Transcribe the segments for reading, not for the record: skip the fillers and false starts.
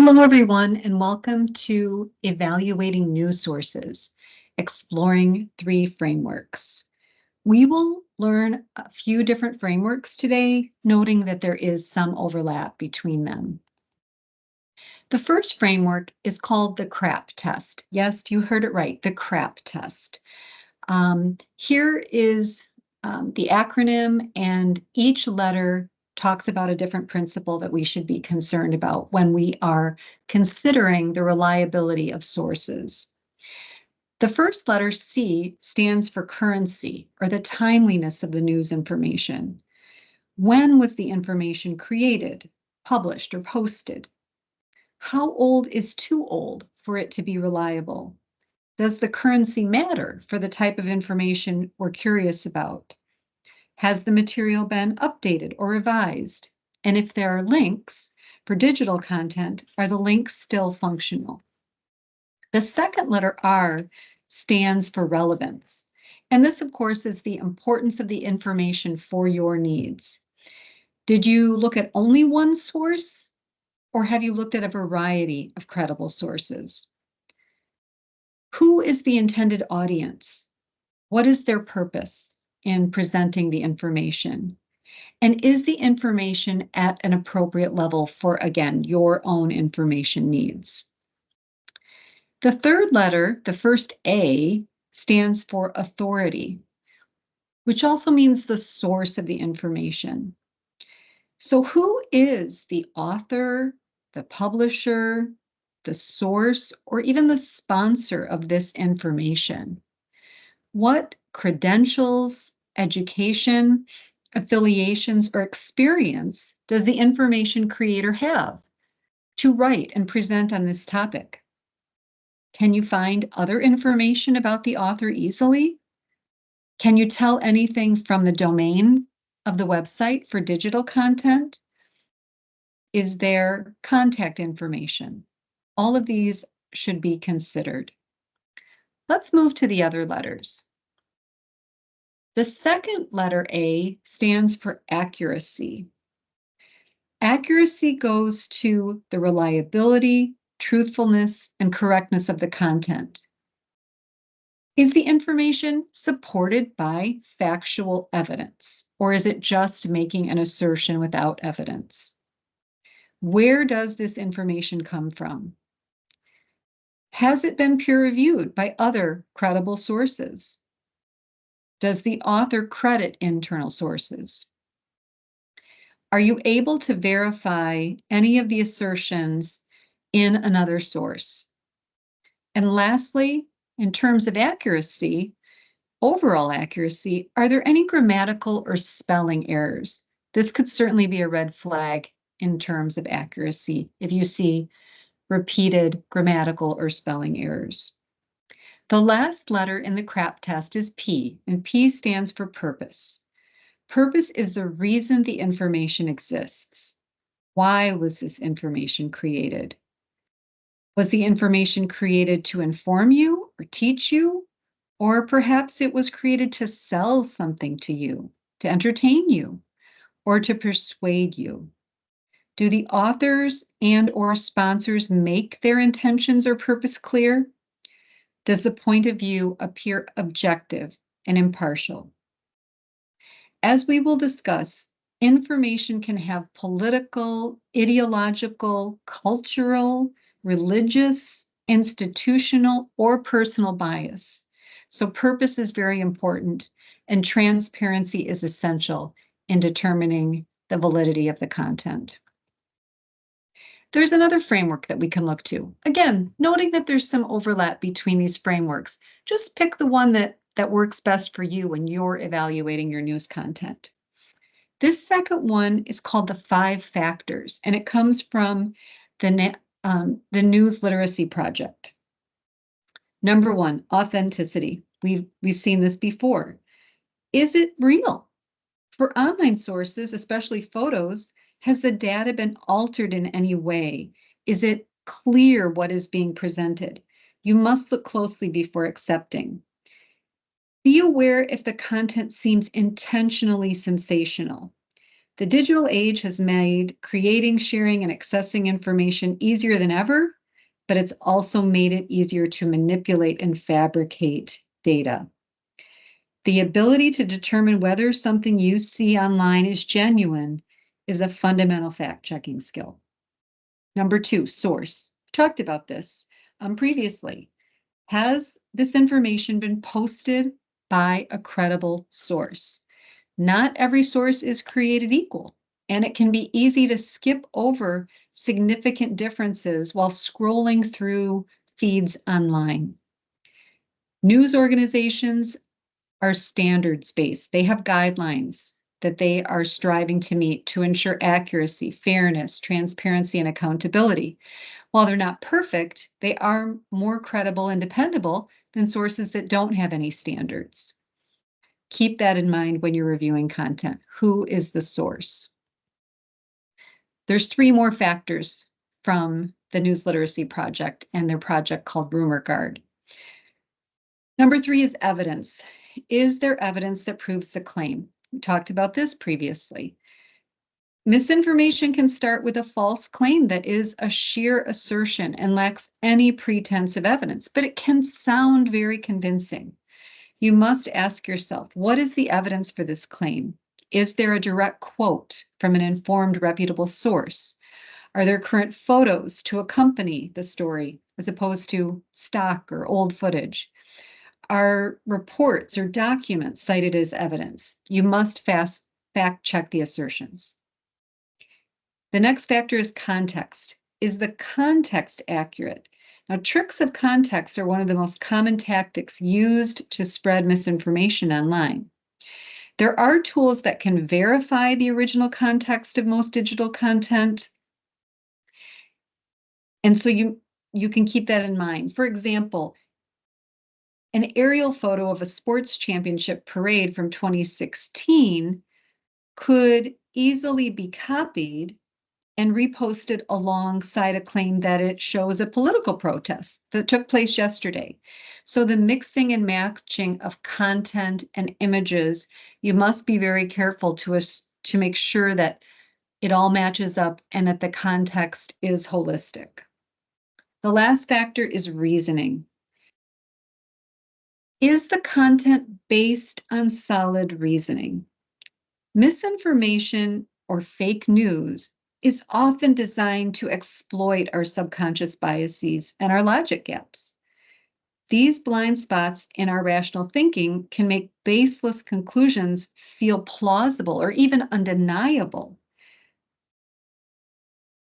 Hello, everyone, and welcome to Evaluating News Sources, Exploring 3 Frameworks. We will learn a few different frameworks today, noting that there is some overlap between them. The first framework is called the CRAP test. Yes, you heard it right, the CRAP test. Here is the acronym, and each letter talks about a different principle that we should be concerned about when we are considering the reliability of sources. The first letter, C, stands for currency, or the timeliness of the news information. When was the information created, published, or posted? How old is too old for it to be reliable? Does the currency matter for the type of information we're curious about? Has the material been updated or revised? And if there are links for digital content, are the links still functional? The second letter, R, stands for relevance. And this, of course, is the importance of the information for your needs. Did you look at only one source, or have you looked at a variety of credible sources? Who is the intended audience? What is their purpose in presenting the information? And is the information at an appropriate level for, again, your own information needs? The third letter, the first A, stands for authority, which also means the source of the information. So who is the author, the publisher, the source, or even the sponsor of this information? What credentials, education, affiliations, or experience does the information creator have to write and present on this topic? Can you find other information about the author easily? Can you tell anything from the domain of the website for digital content? Is there contact information? All of these should be considered. Let's move to the other letters. The second letter, A, stands for accuracy. Accuracy goes to the reliability, truthfulness, and correctness of the content. Is the information supported by factual evidence, or is it just making an assertion without evidence? Where does this information come from? Has it been peer-reviewed by other credible sources? Does the author credit internal sources? Are you able to verify any of the assertions in another source? And lastly, in terms of accuracy, overall accuracy, are there any grammatical or spelling errors? This could certainly be a red flag in terms of accuracy if you see repeated grammatical or spelling errors. The last letter in the CRAP test is P, and P stands for purpose. Purpose is the reason the information exists. Why was this information created? Was the information created to inform you or teach you? Or perhaps it was created to sell something to you, to entertain you, or to persuade you. Do the authors and/or sponsors make their intentions or purpose clear? Does the point of view appear objective and impartial? As we will discuss, information can have political, ideological, cultural, religious, institutional, or personal bias. So purpose is very important, and transparency is essential in determining the validity of the content. There's another framework that we can look to. Again, noting that there's some overlap between these frameworks, just pick the one that works best for you when you're evaluating your news content. This second one is called the 5 factors, and it comes from the News Literacy Project. Number 1, authenticity. We've seen this before. Is it real? For online sources, especially photos, has the data been altered in any way? Is it clear what is being presented? You must look closely before accepting. Be aware if the content seems intentionally sensational. The digital age has made creating, sharing, and accessing information easier than ever, but it's also made it easier to manipulate and fabricate data. The ability to determine whether something you see online is genuine is a fundamental fact-checking skill. Number 2, source. Talked about this previously. Has this information been posted by a credible source? Not every source is created equal, and it can be easy to skip over significant differences while scrolling through feeds online. News organizations are standards-based. They have guidelines that they are striving to meet to ensure accuracy, fairness, transparency, and accountability. While they're not perfect, they are more credible and dependable than sources that don't have any standards. Keep that in mind when you're reviewing content. Who is the source? There's 3 more factors from the News Literacy Project and their project called Rumor Guard. Number 3 is evidence. Is there evidence that proves the claim? We talked about this previously. Misinformation can start with a false claim that is a sheer assertion and lacks any pretense of evidence, but it can sound very convincing. You must ask yourself, what is the evidence for this claim? Is there a direct quote from an informed, reputable source? Are there current photos to accompany the story as opposed to stock or old footage? Are reports or documents cited as evidence? You must fact check the assertions. The next factor is context. Is the context accurate? Now, tricks of context are one of the most common tactics used to spread misinformation online. There are tools that can verify the original context of most digital content. And so you can keep that in mind. For example, an aerial photo of a sports championship parade from 2016 could easily be copied and reposted alongside a claim that it shows a political protest that took place yesterday. So the mixing and matching of content and images, you must be very careful to make sure that it all matches up and that the context is holistic. The last factor is reasoning. Is the content based on solid reasoning? Misinformation or fake news is often designed to exploit our subconscious biases and our logic gaps. These blind spots in our rational thinking can make baseless conclusions feel plausible or even undeniable.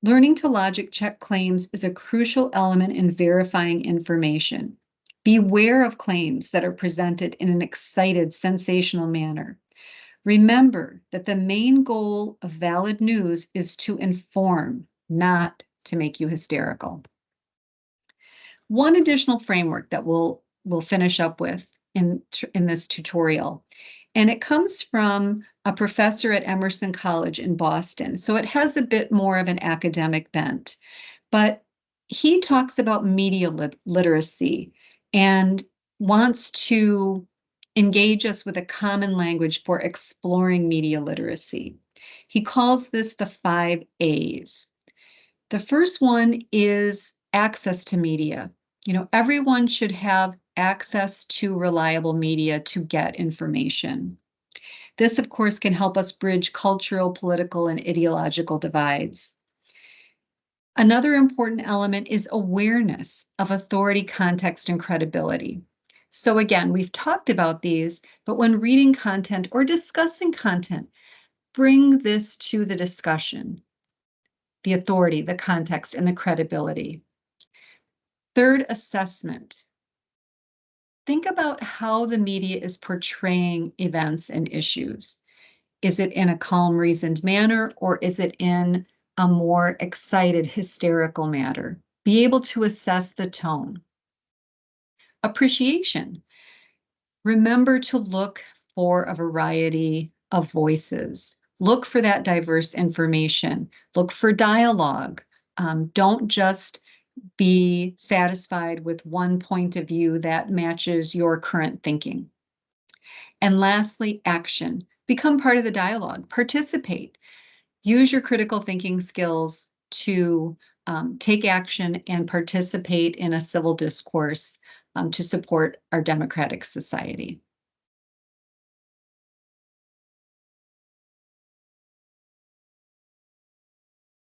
Learning to logic check claims is a crucial element in verifying information. Beware of claims that are presented in an excited, sensational manner. Remember that the main goal of valid news is to inform, not to make you hysterical. One additional framework that we'll finish up with in this tutorial, and it comes from a professor at Emerson College in Boston. So it has a bit more of an academic bent, but he talks about media literacy and wants to engage us with a common language for exploring media literacy. He calls this the 5 A's. The first one is access to media. You know, everyone should have access to reliable media to get information. This, of course, can help us bridge cultural, political, and ideological divides. Another important element is awareness of authority, context, and credibility. So again, we've talked about these, but when reading content or discussing content, bring this to the discussion: the authority, the context, and the credibility. Third, assessment. Think about how the media is portraying events and issues. Is it in a calm, reasoned manner, or is it in a more excited, hysterical manner? Be able to assess the tone. Appreciation. Remember to look for a variety of voices. Look for that diverse information. Look for dialogue. Don't just be satisfied with one point of view that matches your current thinking. And lastly, action. Become part of the dialogue, participate, use your critical thinking skills to take action and participate in a civil discourse to support our democratic society.